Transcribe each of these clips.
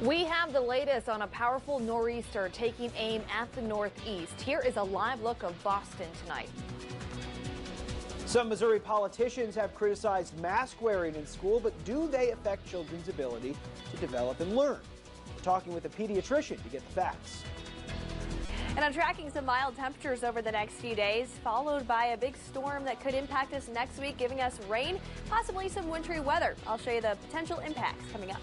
We have the latest on a powerful nor'easter taking aim at the northeast. Here is a live look of Boston tonight. Some Missouri politicians have criticized mask wearing in school, but do they affect children's ability to develop and learn? We're talking with a pediatrician to get the facts. And I'm tracking some mild temperatures over the next few days, followed by a big storm that could impact us next week, giving us rain, possibly some wintry weather. I'll show you the potential impacts coming up.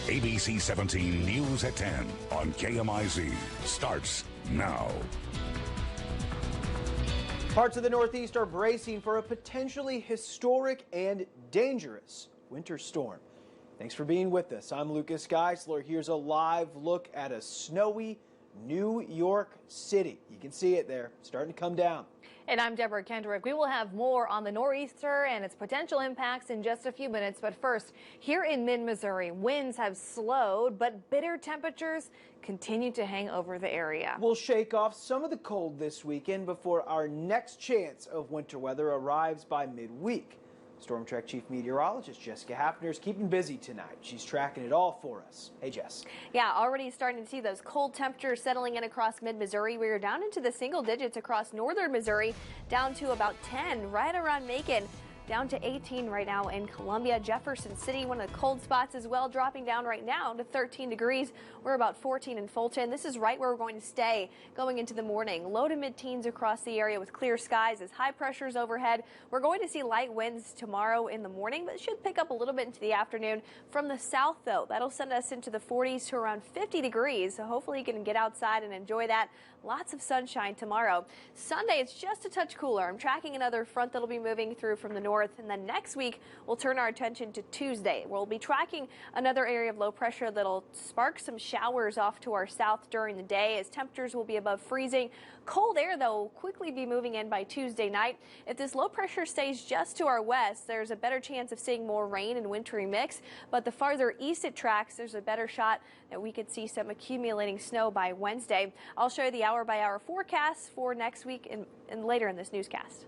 ABC 17 News at 10 on KMIZ starts now. Parts of the Northeast are bracing for a potentially historic and dangerous winter storm. Thanks for being with us. I'm Lucas Geisler. Here's a live look at a snowy New York City. You can see it there, starting to come down. And I'm Deborah Kendrick. We will have more on the nor'easter and its potential impacts in just a few minutes. But first, here in mid-Missouri, winds have slowed, but bitter temperatures continue to hang over the area. We'll shake off some of the cold this weekend before our next chance of winter weather arrives by midweek. Storm Track Chief Meteorologist Jessica Hafner is keeping busy tonight. She's tracking it all for us. Hey, Jess. Yeah, already starting to see those cold temperatures settling in across mid-Missouri. We are down into the single digits across northern Missouri, down to about 10 right around Macon. Down to 18 right now in Columbia. Jefferson City, one of the cold spots as well, dropping down right now to 13 degrees. We're about 14 in Fulton. This is right where we're going to stay going into the morning. Low to mid-teens across the area with clear skies as high pressures overhead. We're going to see light winds tomorrow in the morning, but it should pick up a little bit into the afternoon. From the south, though, that'll send us into the 40s to around 50 degrees. So hopefully you can get outside and enjoy that. Lots of sunshine tomorrow. Sunday, it's just a touch cooler. I'm tracking another front that'll be moving through from the north. And then next week, we'll turn our attention to Tuesday. We'll be tracking another area of low pressure that'll spark some showers off to our south during the day as temperatures will be above freezing. Cold air, though, will quickly be moving in by Tuesday night. If this low pressure stays just to our west, there's a better chance of seeing more rain and wintry mix. But the farther east it tracks, there's a better shot that we could see some accumulating snow by Wednesday. I'll show you the hour-by-hour forecast for next week and later in this newscast.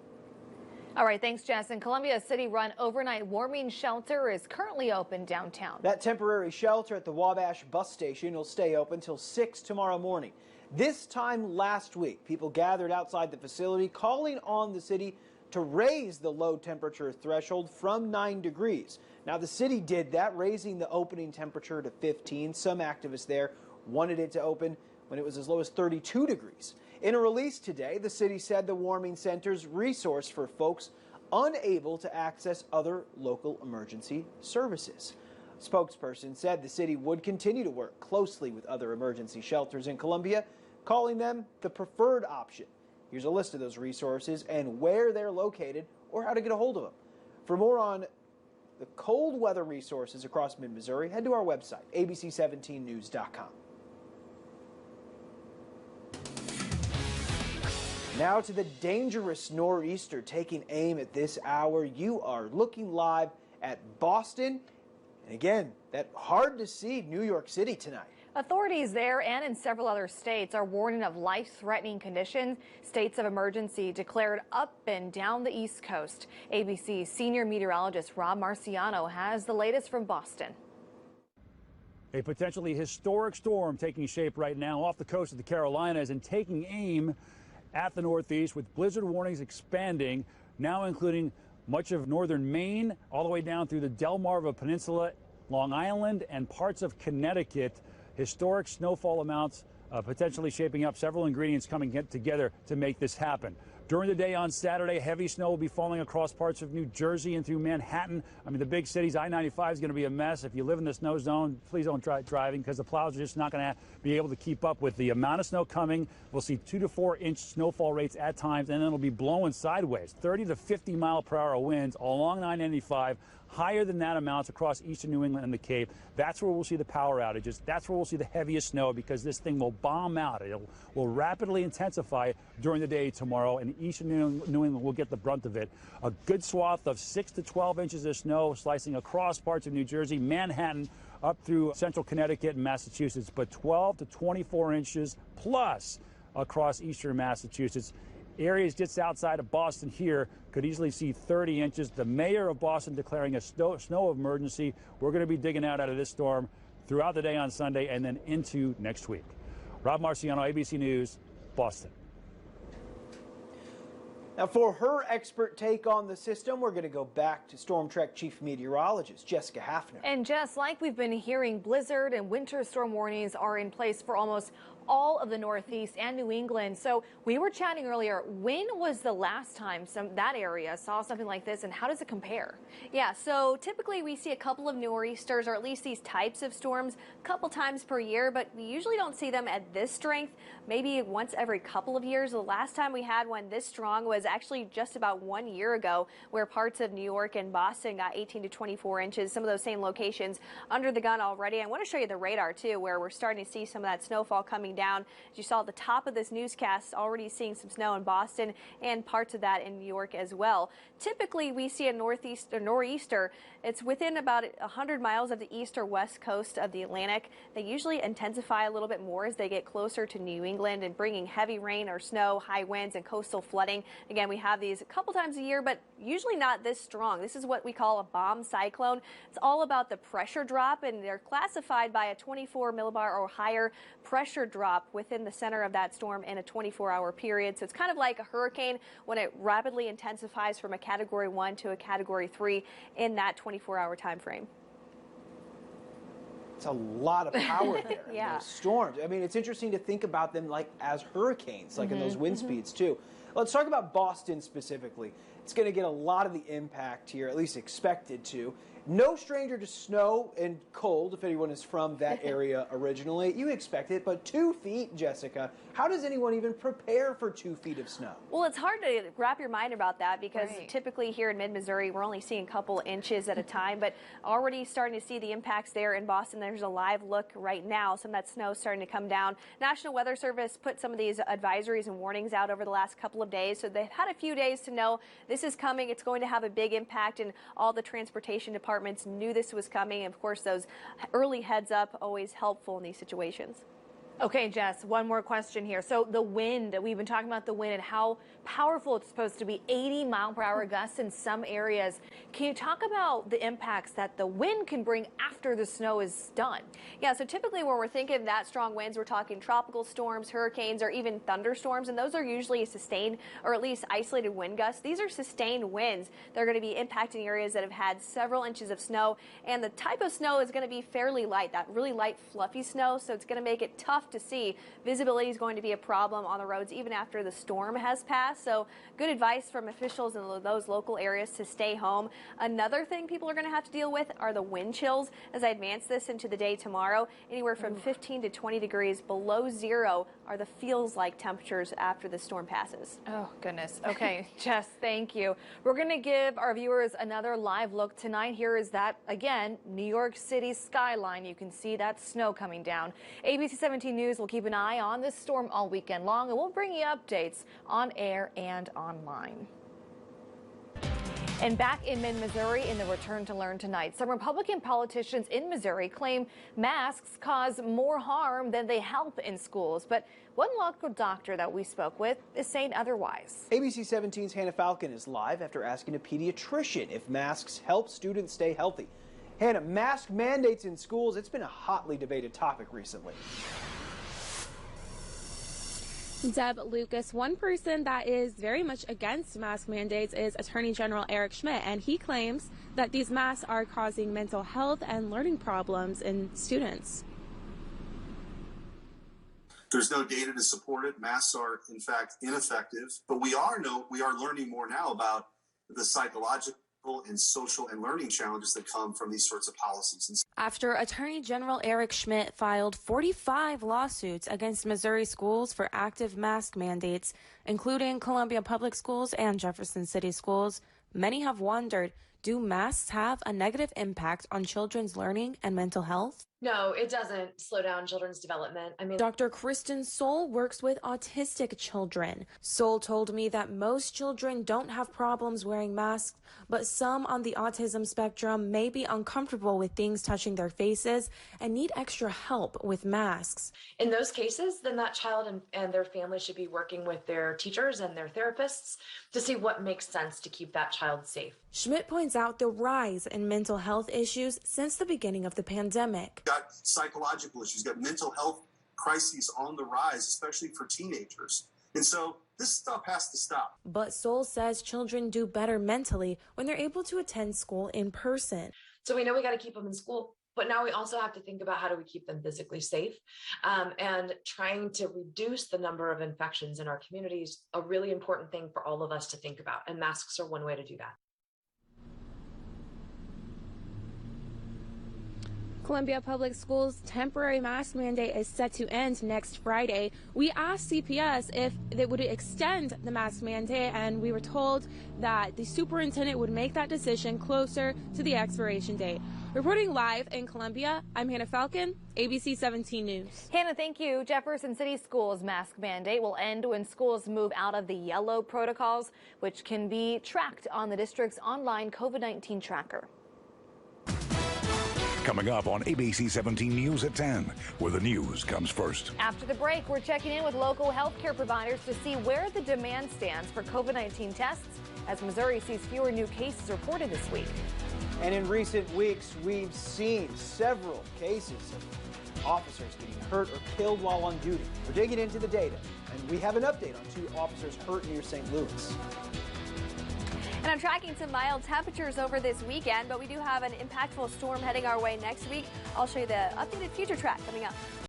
All right, thanks, Jess. And Columbia City-run overnight warming shelter is currently open downtown. That temporary shelter at the Wabash bus station will stay open till 6 tomorrow morning. This time last week, people gathered outside the facility calling on the city to raise the low temperature threshold from 9 degrees. Now, the city did that, raising the opening temperature to 15. Some activists there wanted it to open when it was as low as 32 degrees. In a release today, the city said the warming center's resource for folks unable to access other local emergency services. A spokesperson said the city would continue to work closely with other emergency shelters in Columbia, calling them the preferred option. Here's a list of those resources and where they're located or how to get a hold of them. For more on the cold weather resources across mid-Missouri, head to our website, abc17news.com. Now to the dangerous nor'easter taking aim at this hour. You are looking live at Boston. And again, that hard to see New York City tonight. Authorities there and in several other states are warning of life-threatening conditions. States of emergency declared up and down the East Coast. ABC's senior meteorologist Rob Marciano has the latest from Boston. A potentially historic storm taking shape right now off the coast of the Carolinas and taking aim at the Northeast, with blizzard warnings expanding, now including much of northern Maine, all the way down through the Delmarva Peninsula, Long Island, and parts of Connecticut. Historic snowfall amounts potentially shaping up, several ingredients coming together to make this happen. During the day on Saturday, heavy snow will be falling across parts of New Jersey and through Manhattan. I mean, the big cities, I-95 is going to be a mess. If you live in the snow zone, please don't try driving because the plows are just not going to be able to keep up with the amount of snow coming. We'll see 2 to 4 inch snowfall rates at times, and then it'll be blowing sideways. 30 to 50 mile per hour winds along I-95. Higher than that amounts across eastern New England and the Cape. That's where we'll see the power outages. That's where we'll see the heaviest snow because this thing will bomb out. It will rapidly intensify during the day tomorrow, and eastern New England will get the brunt of it. A good swath of 6 to 12 inches of snow slicing across parts of New Jersey, Manhattan, up through central Connecticut and Massachusetts, but 12 to 24 inches plus across eastern Massachusetts. Areas just outside of Boston here could easily see 30 inches. The mayor of Boston declaring a snow emergency. We're going to be digging out of this storm throughout the day on Sunday and then into next week. Rob Marciano, ABC News, Boston. Now, for her expert take on the system, we're going to go back to Storm Trek Chief Meteorologist Jessica Hafner. And just like we've been hearing, blizzard and winter storm warnings are in place for almost all of the Northeast and New England. So we were chatting earlier, when was the last time that area saw something like this, and how does it compare? Yeah, so typically we see a couple of nor'easters, or at least these types of storms, a couple times per year, but we usually don't see them at this strength, maybe once every couple of years. The last time we had one this strong was actually just about 1 year ago, where parts of New York and Boston got 18 to 24 inches, some of those same locations under the gun already. I want to show you the radar too, where we're starting to see some of that snowfall coming down. As you saw at the top of this newscast, already seeing some snow in Boston and parts of that in New York as well. Typically, we see a nor'easter. It's within about 100 miles of the east or west coast of the Atlantic. They usually intensify a little bit more as they get closer to New England and bringing heavy rain or snow, high winds, and coastal flooding. Again, we have these a couple times a year, but usually not this strong. This is what we call a bomb cyclone. It's all about the pressure drop, and they're classified by a 24 millibar or higher pressure drop within the center of that storm in a 24-hour period. So it's kind of like a hurricane when it rapidly intensifies from a Category 1 to a Category 3 in that 24-hour time frame. It's a lot of power there in Yeah. those storms. I mean, it's interesting to think about them like as hurricanes, like in those wind speeds too. Let's talk about Boston specifically. It's going to get a lot of the impact here, at least expected to. No stranger to snow and cold, if anyone is from that area originally. You expect it, but 2 feet, Jessica, how does anyone even prepare for 2 feet of snow? Well, it's hard to wrap your mind about that because Right. typically here in mid-Missouri, we're only seeing a couple inches at a time, but already starting to see the impacts there in Boston. There's a live look right now. Some of that snow starting to come down. National Weather Service put some of these advisories and warnings out over the last couple of days, so they've had a few days to know this is coming. It's going to have a big impact, and all the transportation departments knew this was coming. Of course, those early heads up always helpful in these situations. Okay, Jess, one more question here. So the wind, we've been talking about the wind and how powerful it's supposed to be, 80-mile-per-hour gusts in some areas. Can you talk about the impacts that the wind can bring after the snow is done? Yeah, so typically when we're thinking that strong winds, we're talking tropical storms, hurricanes, or even thunderstorms, and those are usually sustained or at least isolated wind gusts. These are sustained winds. They're going to be impacting areas that have had several inches of snow, and the type of snow is going to be fairly light, that really light, fluffy snow, so it's going to make it tough to see. Visibility is going to be a problem on the roads even after the storm has passed, so good advice from officials in those local areas to stay home. Another thing people are going to have to deal with are the wind chills as I advance this into the day tomorrow. Anywhere from 15 to 20 degrees below zero are the feels-like temperatures after the storm passes. Oh, goodness. Okay, Jess, thank you. We're going to give our viewers another live look tonight. Here is that, again, New York City skyline. You can see that snow coming down. ABC 17 News will keep an eye on this storm all weekend long, and we'll bring you updates on air and online. And back in mid-Missouri in the Return to Learn tonight, some Republican politicians in Missouri claim masks cause more harm than they help in schools. But one local doctor that we spoke with is saying otherwise. ABC 17's Hannah Falcon is live after asking a pediatrician if masks help students stay healthy. Hannah, mask mandates in schools, it's been a hotly debated topic recently. Deb, Lucas, one person that is very much against mask mandates is Attorney General Eric Schmidt, and he claims that these masks are causing mental health and learning problems in students. There's no data to support it. Masks are, in fact, ineffective. But we are learning more now about the psychological and social and learning challenges that come from these sorts of policies. After Attorney General Eric Schmidt filed 45 lawsuits against Missouri schools for active mask mandates, including Columbia Public Schools and Jefferson City Schools, many have wondered, do masks have a negative impact on children's learning and mental health? No, it doesn't slow down children's development. I mean, Dr. Kristen Soul works with autistic children. Soul told me that most children don't have problems wearing masks, but some on the autism spectrum may be uncomfortable with things touching their faces and need extra help with masks. in those cases, then that child and their family should be working with their teachers and their therapists to see what makes sense to keep that child safe. Schmidt points out the rise in mental health issues since the beginning of the pandemic. Got psychological issues, got mental health crises on the rise, especially for teenagers. And so this stuff has to stop. But Soul says children do better mentally when they're able to attend school in person. So we know we got to keep them in school, but now we also have to think about how do we keep them physically safe, and trying to reduce the number of infections in our communities, a really important thing for all of us to think about. And masks are one way to do that. Columbia Public Schools' temporary mask mandate is set to end next Friday. We asked CPS if they would extend the mask mandate, and we were told that the superintendent would make that decision closer to the expiration date. Reporting live in Columbia, I'm Hannah Falcon, ABC 17 News. Hannah, thank you. Jefferson City Schools' mask mandate will end when schools move out of the yellow protocols, which can be tracked on the district's online COVID-19 tracker. Coming up on ABC 17 News at 10, where the news comes first. After the break, we're checking in with local healthcare providers to see where the demand stands for COVID-19 tests as Missouri sees fewer new cases reported this week. And in recent weeks, we've seen several cases of officers getting hurt or killed while on duty. We're digging into the data, and we have an update on 2 officers hurt near St. Louis. And I'm tracking some mild temperatures over this weekend, but we do have an impactful storm heading our way next week. I'll show you the updated future track coming up.